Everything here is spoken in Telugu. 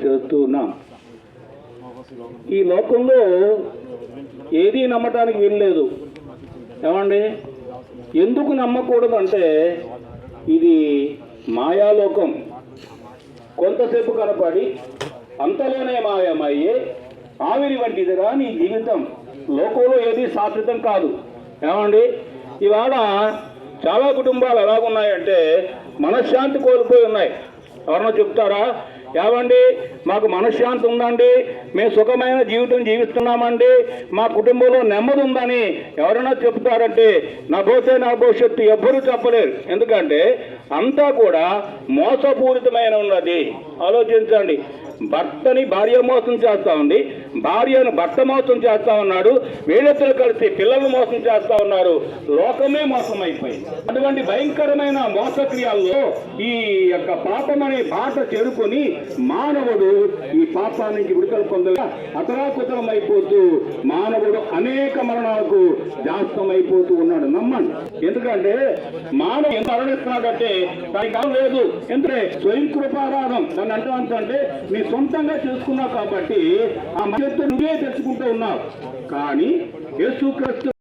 చేస్తూ ఉన్నాం. ఈ లోకంలో ఏదీ నమ్మటానికి వీల్లేదు. ఏమండి, ఎందుకు నమ్మకూడదు అంటే ఇది మాయాలోకం. కొంతసేపు కనపడి అంతలోనే మాయమయ్యే ఆవిరి వంటిదిరా నీ జీవితం. లోకంలో ఏది శాశ్వతం కాదు. ఏమండి, ఇవాళ చాలా కుటుంబాలు ఎలాగున్నాయంటే మనశ్శాంతి కోల్పోయి ఉన్నాయి. ఎవరన్నా చెప్తారా? ఏమండి, మాకు మనశ్శాంతి ఉందండి, మేము సుఖమైన జీవితం జీవిస్తున్నామండి, మా కుటుంబంలో నెమ్మది ఉందని ఎవరైనా చెప్తారంటే నా పోతే నా భవిష్యత్తు ఎవ్వరూ చెప్పలేరు. ఎందుకంటే అంతా కూడా మోసపూరితమైన ఉన్నది. ఆలోచించండి, భర్తని భార్య మోసం చేస్తా ఉంది, భార్యను భర్త మోసం చేస్తా ఉన్నాడు, వీళ్ళిద్దరు కలిసి పిల్లలను మోసం చేస్తా ఉన్నారు. లోకమే మోసం అయిపోయింది. అటువంటి భయంకరమైన మోసక్రియల్లో ఈ యొక్క పాపం అనే బాట చేరుకొని మానవుడు ఈ పాపానికి విడుదల పొందగా అతరాకుతలం అయిపోతూ మానవుడు అనేక మరణాలకు జాస్తం అయిపోతూ ఉన్నాడు. నమ్మండి, ఎందుకంటే మానవుడు ఎంత అరణిస్తున్నాడంటే దానికి కాలం లేదు. ఎందుకంటే స్వయం కృపారాధం దాన్ని అంటే నీ సొంతంగా చేసుకున్నావు కాబట్టి ఆ మధ్యతో నువ్వే తెచ్చుకుంటూ ఉన్నావు. కానీ యేసుక్రీస్తు